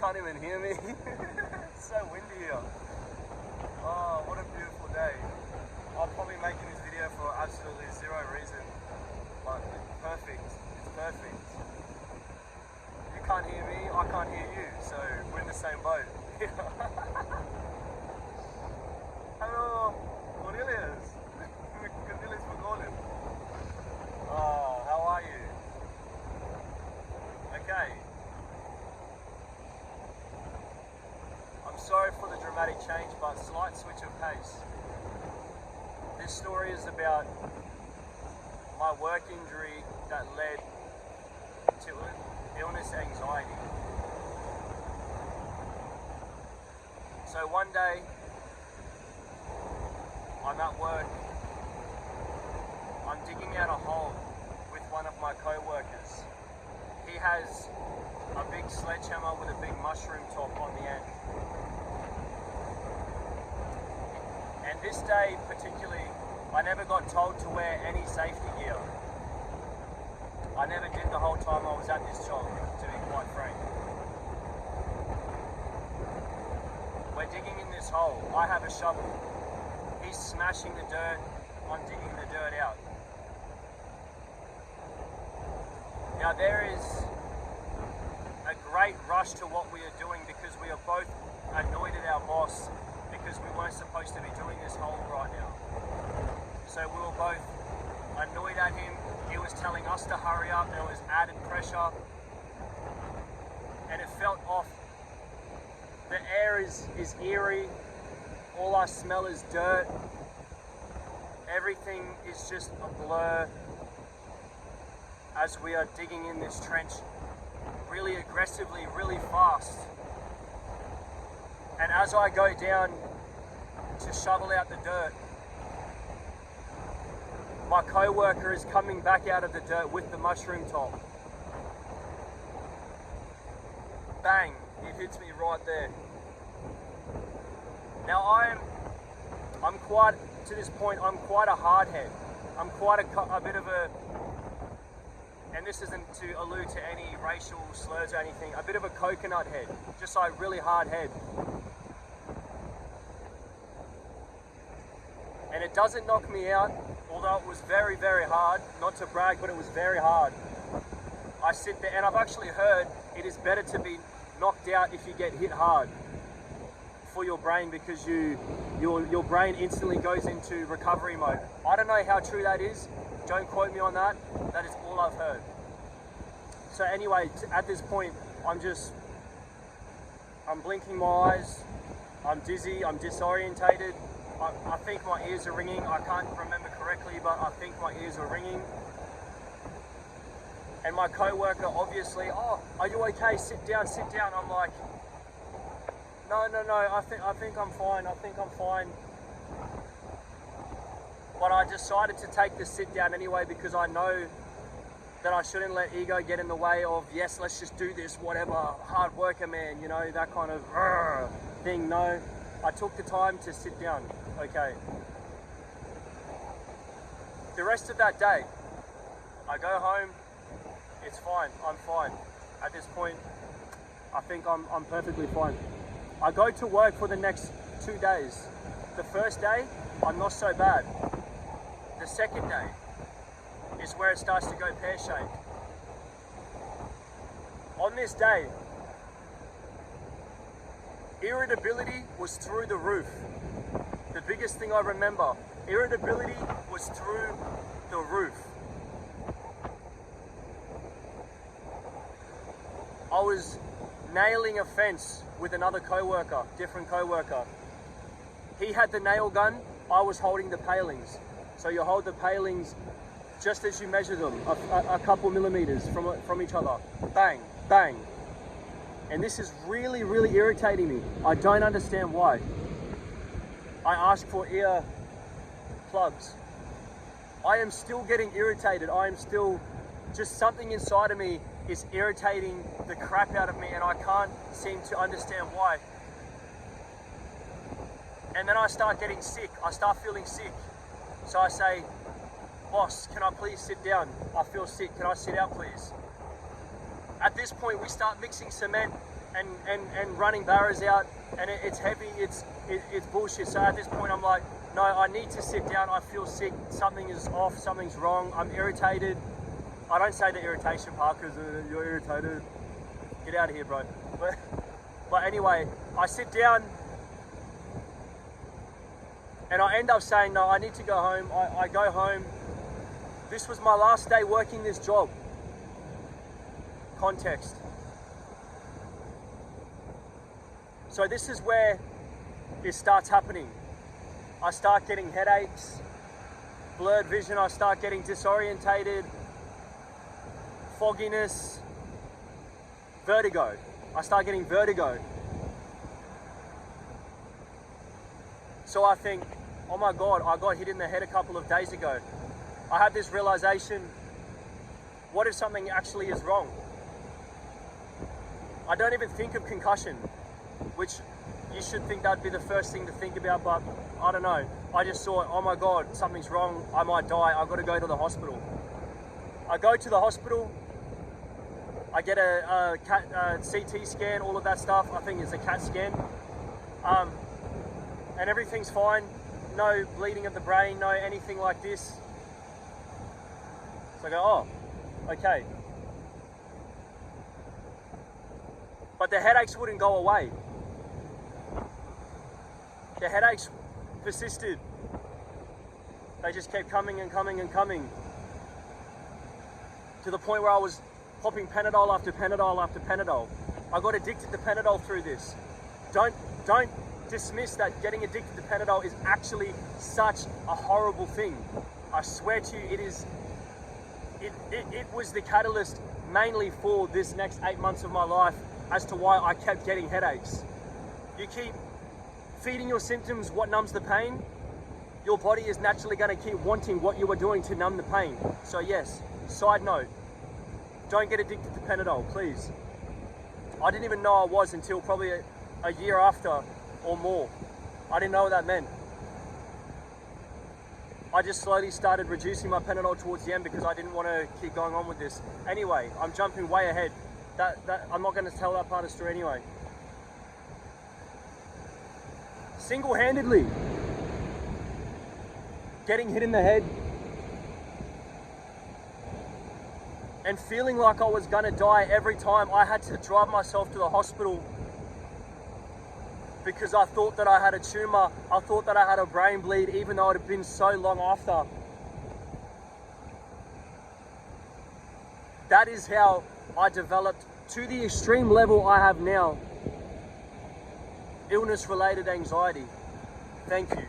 can't even hear me. It's so windy here. Oh, what a beautiful day. I'm probably making this video for absolutely zero reason, but it's perfect. It's perfect. You can't hear me, I can't hear you, so we're in the same boat. Hello, Cornelius. Cornelius McGordon. Oh, how are you? Okay. I'm sorry for the dramatic change, but slight switch of pace. This story is about my work injury that led to illness anxiety. So one day, I'm at work, I'm digging out a hole with one of my co-workers. He has a big sledgehammer with a big mushroom top on the end. And this day particularly, I never got told to wear any safety gear. I never did the whole time I was at this job, to be quite frank. We're digging in this hole. I have a shovel. He's smashing the dirt. I'm digging the dirt out. Now there is a great rush to what we are doing because we are both annoyed at our boss because we weren't supposed to be doing this hole right now. So we were both annoyed at him. He was telling us to hurry up. There was added pressure. And it felt off. The air is eerie. All I smell is dirt. Everything is just a blur as we are digging in this trench really aggressively, really fast. And as I go down to shovel out the dirt, my co-worker is coming back out of the dirt with the mushroom top. Bang, it hits me right there. Now I'm quite, to this point, I'm quite a hard head. I'm quite a bit of a, and this isn't to allude to any racial slurs or anything, a bit of a coconut head, just like really hard head. And it doesn't knock me out, although it was very, very hard. Not to brag, but it was very hard. I sit there, and I've actually heard it is better to be knocked out if you get hit hard for your brain, because your brain instantly goes into recovery mode. I don't know how true that is. Don't quote me on that. That is all I've heard. So anyway, at this point, I'm blinking my eyes. I'm dizzy. I'm disorientated. I think my ears are ringing. I can't remember correctly, but I think my ears are ringing. And my co-worker obviously, oh, are you okay? Sit down, sit down. I'm like, no, I think I'm fine. I think I'm fine. But I decided to take the sit down anyway because I know that I shouldn't let ego get in the way of, yes, let's just do this, whatever, hard worker man, you know, that kind of thing. No, I took the time to sit down. Okay. The rest of that day, I go home, it's fine, I'm fine. At this point, I think I'm perfectly fine. I go to work for the next 2 days. The first day, I'm not so bad. The second day is where it starts to go pear-shaped. On this day, irritability was through the roof. The biggest thing I remember, irritability was through the roof. I was nailing a fence with another co-worker, different co-worker. He had the nail gun, I was holding the palings. So you hold the palings just as you measure them, a couple millimeters from each other. Bang, bang. And this is really, really irritating me. I don't understand why. I asked for ear plugs. I am still getting irritated. I am still, just something inside of me is irritating the crap out of me, and I can't seem to understand why. And then I start getting sick. I start feeling sick. So I say, boss, can I please sit down? I feel sick. Can I sit out, please? At this point, we start mixing cement and running barrows out, and it's heavy, it's bullshit. So at this point I'm like, no, I need to sit down. I feel sick, something is off, something's wrong, I'm irritated. I don't say the irritation part because you're irritated. Get out of here, bro. But anyway, I sit down and I end up saying, no, I need to go home. I go home. This was my last day working this job. Context. So this is where it starts happening. I start getting headaches, blurred vision, I start getting disorientated, fogginess, vertigo. I start getting vertigo. So I think, oh my God, I got hit in the head a couple of days ago. I had this realization, what if something actually is wrong? I don't even think of concussion, which you should think that'd be the first thing to think about, but I don't know. I just thought, oh my God, something's wrong, I might die, I've got to go to the hospital. I go to the hospital, I get a CT scan, all of that stuff, I think it's a CAT scan, and everything's fine, no bleeding of the brain, no anything like this. So I go, oh, okay. But the headaches wouldn't go away. The headaches persisted. They just kept coming and coming and coming. To the point where I was popping Panadol after Panadol after Panadol. I got addicted to Panadol through this. Don't dismiss that getting addicted to Panadol is actually such a horrible thing. I swear to you, it was the catalyst mainly for this next 8 months of my life as to why I kept getting headaches. You keep feeding your symptoms what numbs the pain, your body is naturally going to keep wanting what you are doing to numb the pain. So yes, side note, don't get addicted to Panadol, please. I didn't even know I was until probably a year after or more. I didn't know what that meant. I just slowly started reducing my Panadol towards the end because I didn't want to keep going on with this. Anyway, I'm jumping way ahead. I'm not going to tell that part of the story anyway. Single-handedly getting hit in the head and feeling like I was gonna die every time I had to drive myself to the hospital because I thought that I had a tumor, I thought that I had a brain bleed, even though it had been so long after. That is how I developed to the extreme level I have now, illness-related anxiety. Thank you.